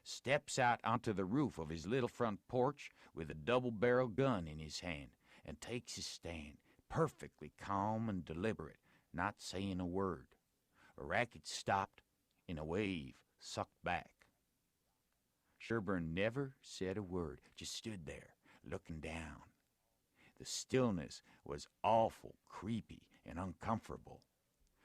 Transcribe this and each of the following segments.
steps out onto the roof of his little front porch with a double-barrel gun in his hand and takes his stand, perfectly calm and deliberate, not saying a word. A racket stopped, and a wave sucked back. Sherburne never said a word, just stood there, looking down. The stillness was awful, creepy, and uncomfortable.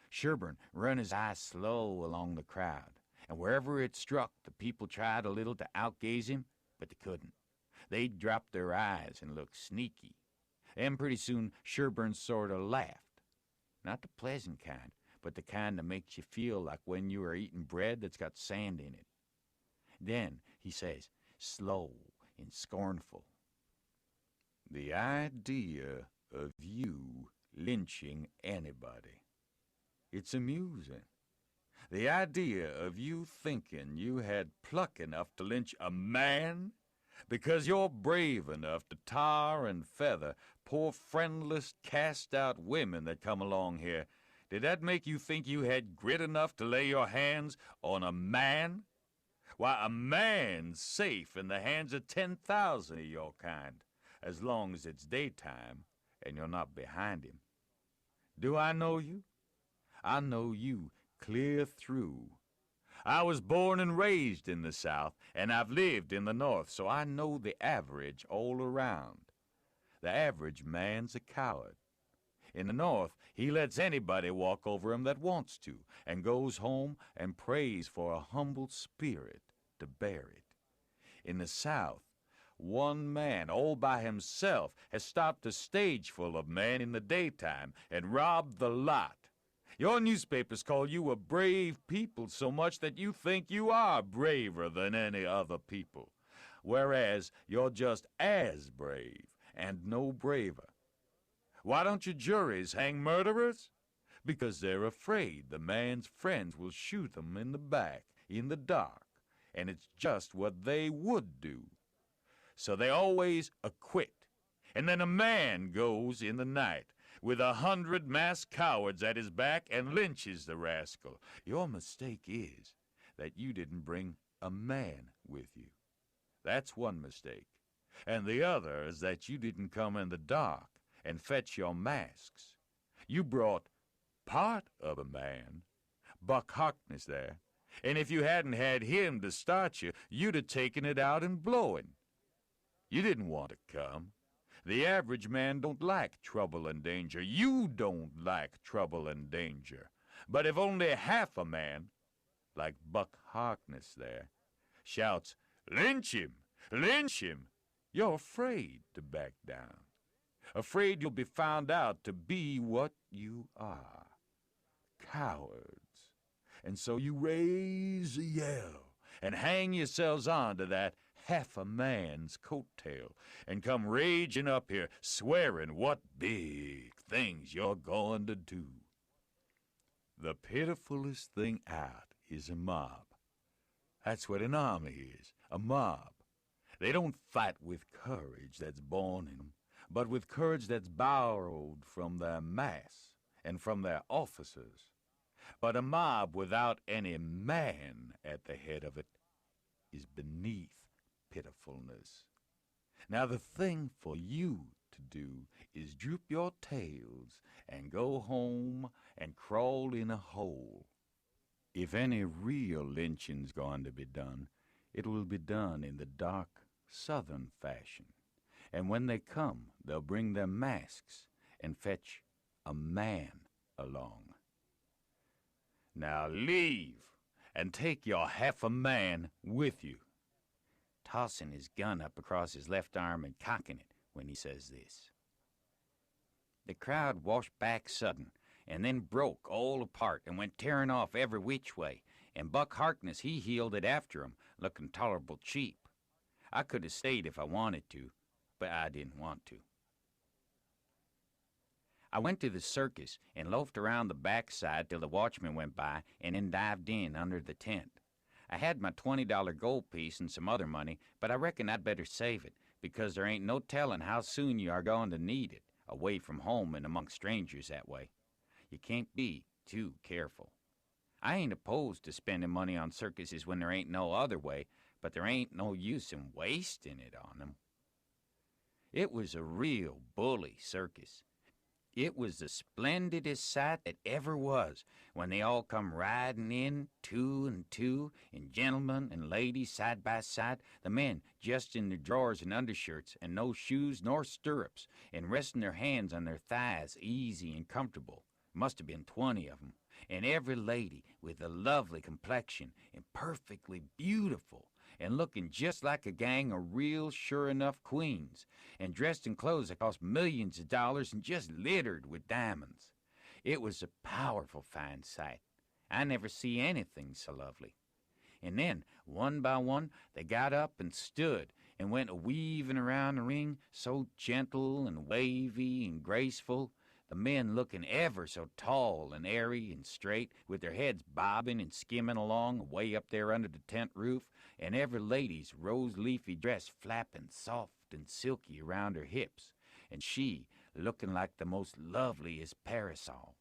Sherburne run his eyes slow along the crowd, and wherever it struck, the people tried a little to outgaze him, but they couldn't. They'd drop their eyes and look sneaky. And pretty soon, Sherburne sort of laughed. Not the pleasant kind, but the kind that makes you feel like when you are eating bread that's got sand in it. Then he says, slow and scornful, "The idea of you lynching anybody. It's amusing. The idea of you thinking you had pluck enough to lynch a man because you're brave enough to tar and feather poor friendless, cast-out women that come along here. Did that make you think you had grit enough to lay your hands on a man? Why, a man's safe in the hands of 10,000 of your kind, as long as it's daytime and you're not behind him. Do I know you? I know you clear through. I was born and raised in the South, and I've lived in the North, so I know the average all around. The average man's a coward. In the North, he lets anybody walk over him that wants to, and goes home and prays for a humble spirit to bear it. In the South, one man all by himself has stopped a stage full of men in the daytime and robbed the lot. Your newspapers call you a brave people so much that you think you are braver than any other people, whereas you're just as brave and no braver. Why don't your juries hang murderers? Because they're afraid the man's friends will shoot them in the back, in the dark, and it's just what they would do. So they always acquit, and then a man goes in the night with 100 masked cowards at his back and lynches the rascal. Your mistake is that you didn't bring a man with you. That's one mistake. And the other is that you didn't come in the dark and fetch your masks. You brought part of a man, Buck Harkness there, and if you hadn't had him to start you, you'd have taken it out in blowing. You didn't want to come. The average man don't like trouble and danger. You don't like trouble and danger. But if only half a man, like Buck Harkness there, shouts, "Lynch him! Lynch him!" you're afraid to back down. Afraid you'll be found out to be what you are. Cowards. And so you raise a yell and hang yourselves on to that half a man's coattail and come raging up here swearing what big things you're going to do. The pitifulest thing out is a mob. That's what an army is, a mob. They don't fight with courage that's born in them, but with courage that's borrowed from their mass and from their officers. But a mob without any man at the head of it is beneath pitifulness. Now the thing for you to do is droop your tails and go home and crawl in a hole. If any real lynching's going to be done, it will be done in the dark Southern fashion. And when they come, they'll bring their masks and fetch a man along. Now leave, and take your half a man with you. Tossing his gun up across his left arm and cocking it when he says this. The crowd washed back sudden, and then broke all apart and went tearing off every which way, and Buck Harkness, he heeled it after 'em, looking tolerable cheap. I could have stayed if I wanted to, but I didn't want to. I went to the circus and loafed around the backside till the watchman went by and then dived in under the tent. I had my $20 gold piece and some other money, but I reckon I'd better save it, because there ain't no telling how soon you are going to need it, away from home and among strangers that way. You can't be too careful. I ain't opposed to spending money on circuses when there ain't no other way, but there ain't no use in wasting it on 'em. It was a real bully circus. It was the splendidest sight that ever was, when they all come riding in, two and two, and gentlemen and ladies side by side, the men just in their drawers and undershirts, and no shoes nor stirrups, and resting their hands on their thighs easy and comfortable. Must have been 20 of 'em, and every lady with a lovely complexion and perfectly beautiful, and looking just like a gang of real sure-enough queens, and dressed in clothes that cost millions of dollars and just littered with diamonds. It was a powerful fine sight. I never see anything so lovely. And then, one by one, they got up and stood and went a-weaving around the ring, so gentle and wavy and graceful, the men looking ever so tall and airy and straight, with their heads bobbing and skimming along way up there under the tent roof, and every lady's rose-leafy dress flapping soft and silky around her hips, and she looking like the most loveliest parasol.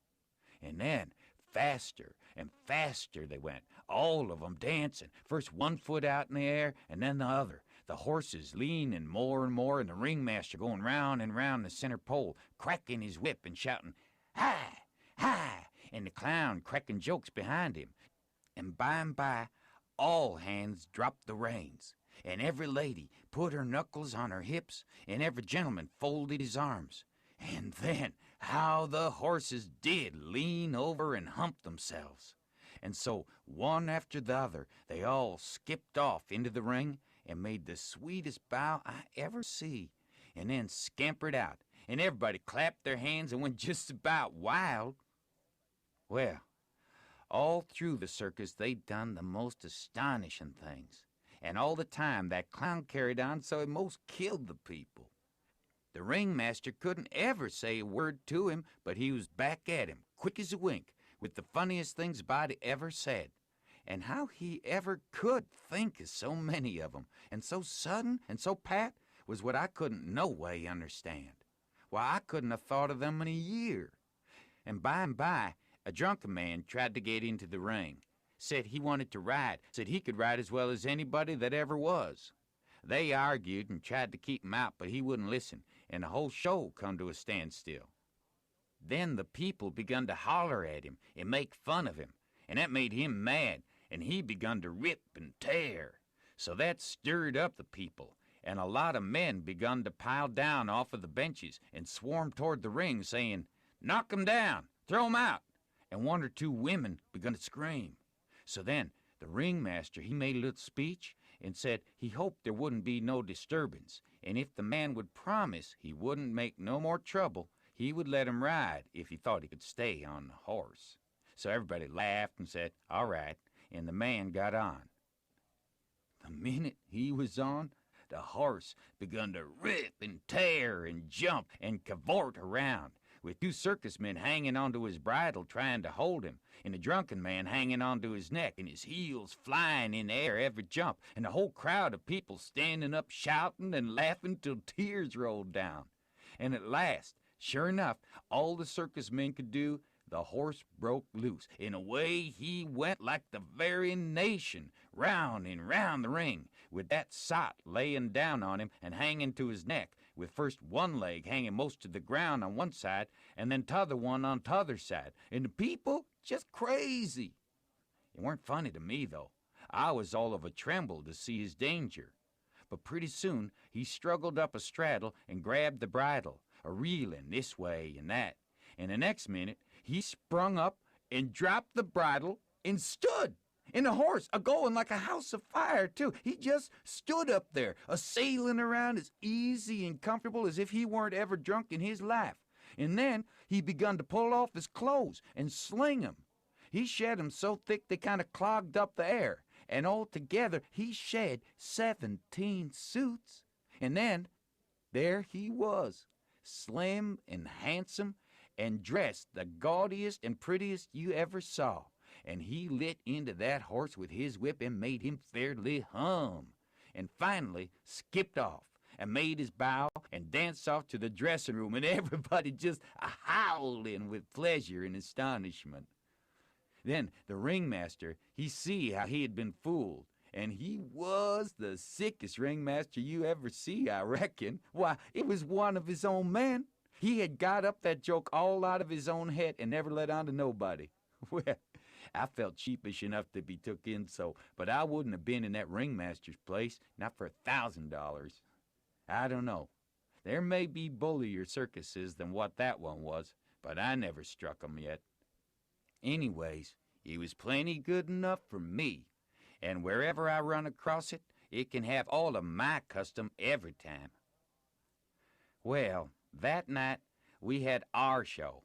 And then, faster and faster they went, all of 'em dancing, first one foot out in the air and then the other, the horses leaning more and more, and the ringmaster going round and round the center pole, cracking his whip and shouting, "Hi! Hi!" and the clown cracking jokes behind him. And by, all hands dropped the reins, and every lady put her knuckles on her hips, and every gentleman folded his arms. And then how the horses did lean over and hump themselves. And so, one after the other, they all skipped off into the ring and made the sweetest bow I ever see, and then scampered out, and everybody clapped their hands and went just about wild. Well, all through the circus they'd done the most astonishing things, and all the time that clown carried on so it most killed the people. The ringmaster couldn't ever say a word to him, but he was back at him, quick as a wink, with the funniest things a body ever said. And how he ever could think of so many of 'em, and so sudden and so pat, was what I couldn't no way understand. Why, I couldn't have thought of them in a year. And by, a drunken man tried to get into the ring. Said he wanted to ride, said he could ride as well as anybody that ever was. They argued and tried to keep him out, but he wouldn't listen, and the whole show come to a standstill. Then the people begun to holler at him and make fun of him, and that made him mad, and he begun to rip and tear. So that stirred up the people, and a lot of men begun to pile down off of the benches and swarm toward the ring, saying, "Knock 'em down, throw 'em out," and one or two women begun to scream. So then the ringmaster, he made a little speech and said he hoped there wouldn't be no disturbance, and if the man would promise he wouldn't make no more trouble, he would let him ride if he thought he could stay on the horse. So everybody laughed and said, "All right," and the man got on. The minute he was on, the horse begun to rip and tear and jump and cavort around, with two circus men hanging onto his bridle trying to hold him, and a drunken man hanging onto his neck, and his heels flying in the air every jump, and a whole crowd of people standing up shouting and laughing till tears rolled down. And at last, sure enough, all the circus men could do, the horse broke loose, and away he went like the very nation, round and round the ring, with that sot laying down on him and hanging to his neck, with first one leg hanging most to the ground on one side, and then t'other one on t'other side, and the people just crazy. It weren't funny to me, though. I was all of a tremble to see his danger. But pretty soon he struggled up a straddle and grabbed the bridle, a-reeling this way and that, and the next minute he sprung up and dropped the bridle and stood. And the horse a-going like a house of fire, too. He just stood up there, a-sailing around as easy and comfortable as if he weren't ever drunk in his life. And then he begun to pull off his clothes and sling 'em. He shed 'em so thick they kind of clogged up the air, and altogether he shed 17 suits. And then there he was, slim and handsome, and dressed the gaudiest and prettiest you ever saw, and he lit into that horse with his whip and made him fairly hum, and finally skipped off and made his bow and danced off to the dressing room, and everybody just howling with pleasure and astonishment. Then the ringmaster, he see how he had been fooled, And he was the sickest ringmaster you ever see, I reckon. Why, it was one of his own men. He had got up that joke all out of his own head and never let on to nobody. Well, I felt sheepish enough to be took in so, but I wouldn't have been in that ringmaster's place, not for $1,000. I don't know. There may be bullier circuses than what that one was, but I never struck 'em yet. Anyways, he was plenty good enough for me, and wherever I run across it, it can have all of my custom every time. Well, that night we had our show,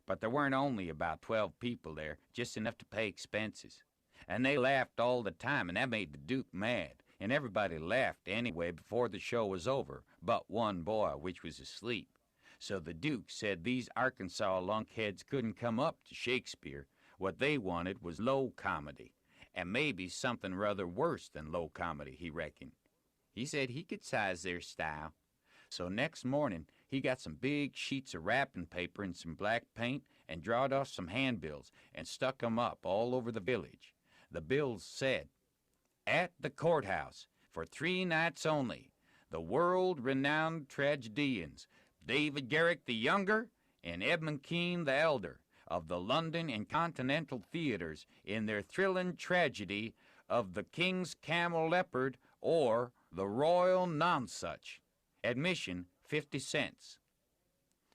but there weren't only about 12 people there, just enough to pay expenses. And they laughed all the time, and that made the Duke mad, and everybody laughed anyway before the show was over, but one boy, which was asleep. So the Duke said these Arkansas lunkheads couldn't come up to Shakespeare. What they wanted was low comedy, and maybe something rather worse than low comedy, he reckoned. He said he could size their style. So next morning, he got some big sheets of wrapping paper and some black paint and drawed off some handbills and stuck 'em up all over the village. The bills said, "At the courthouse, for 3 nights only, the world-renowned tragedians, David Garrick the Younger and Edmund Kean the Elder, of the London and Continental theaters in their thrilling tragedy of the King's Camel Leopard or the Royal Nonsuch. Admission 50 cents.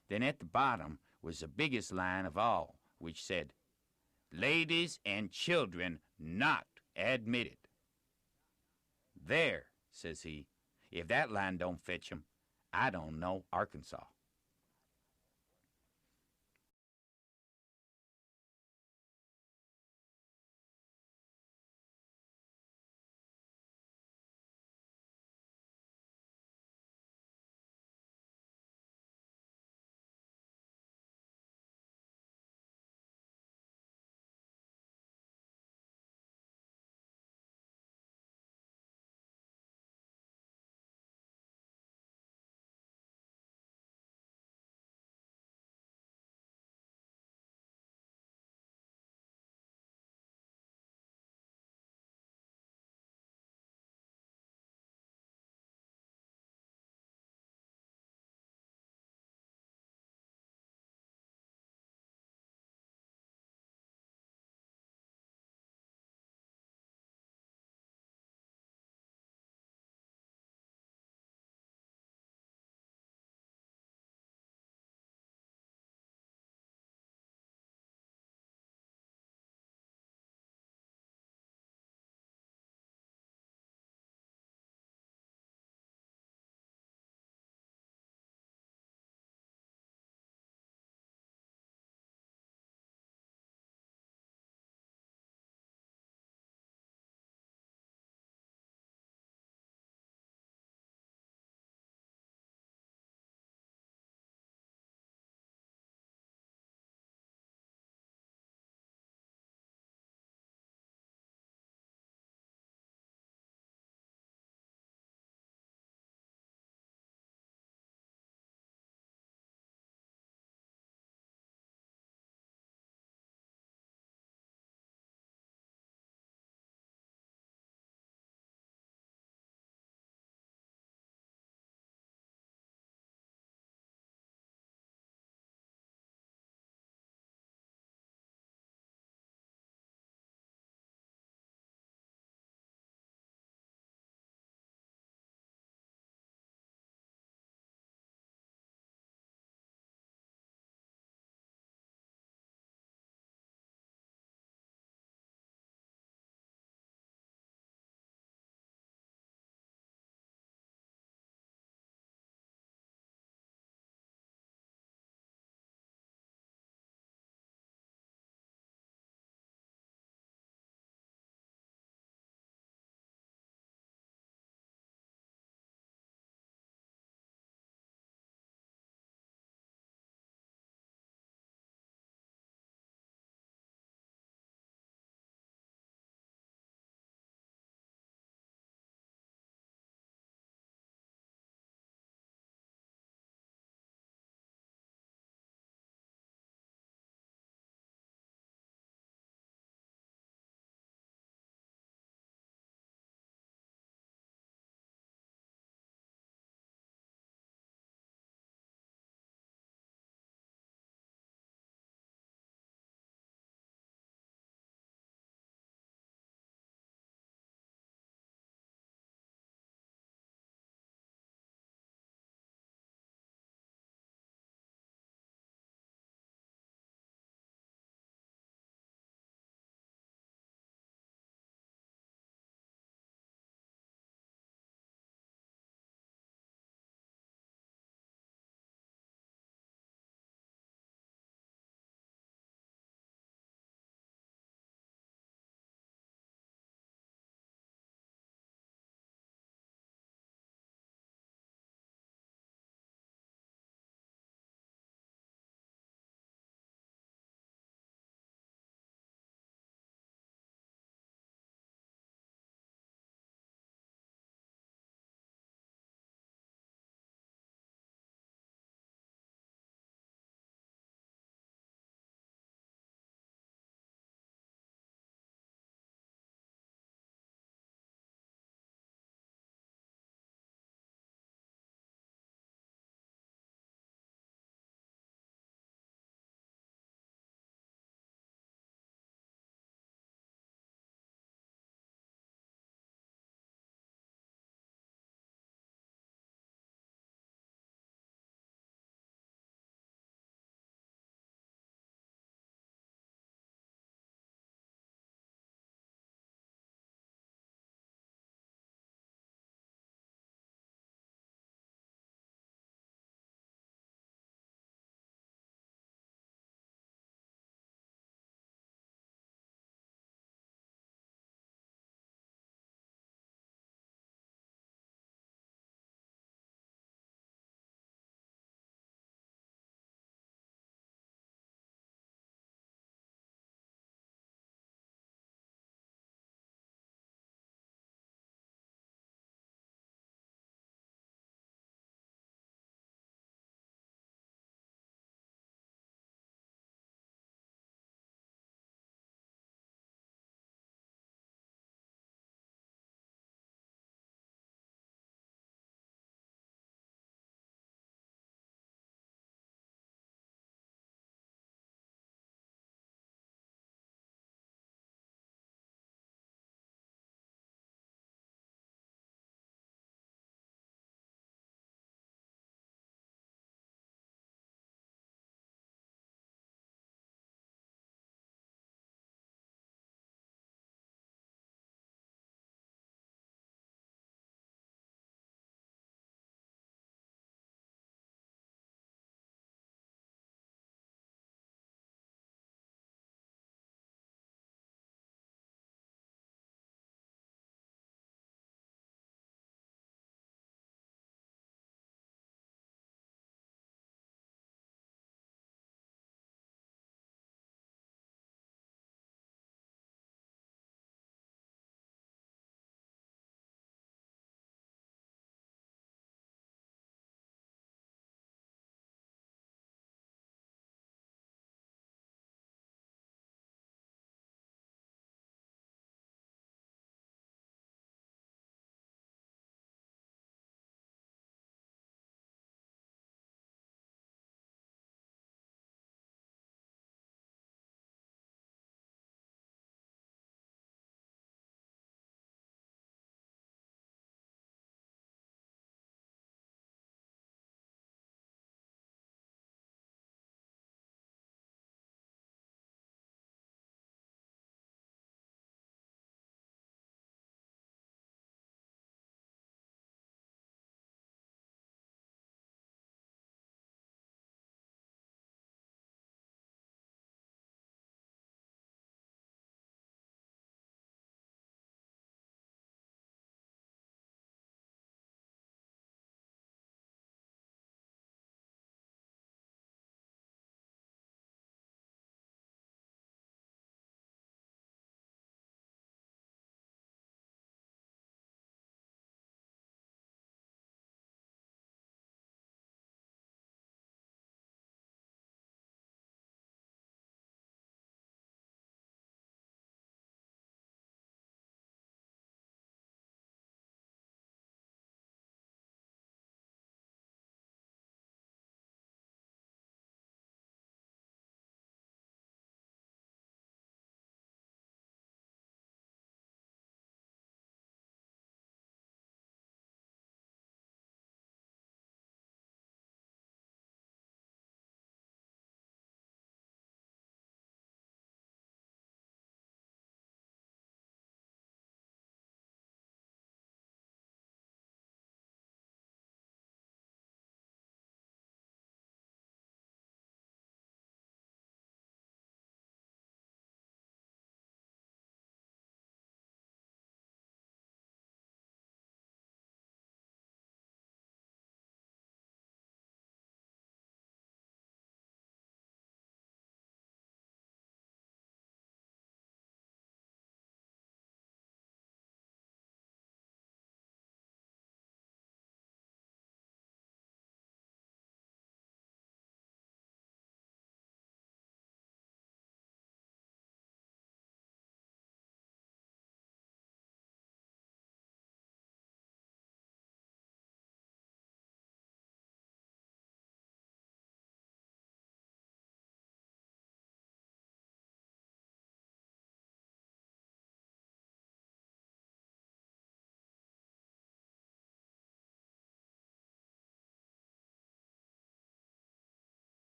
Then at the bottom was the biggest line of all, which said, "Ladies and children not admitted." "There," says he, "if that line don't fetch 'em, I don't know Arkansas."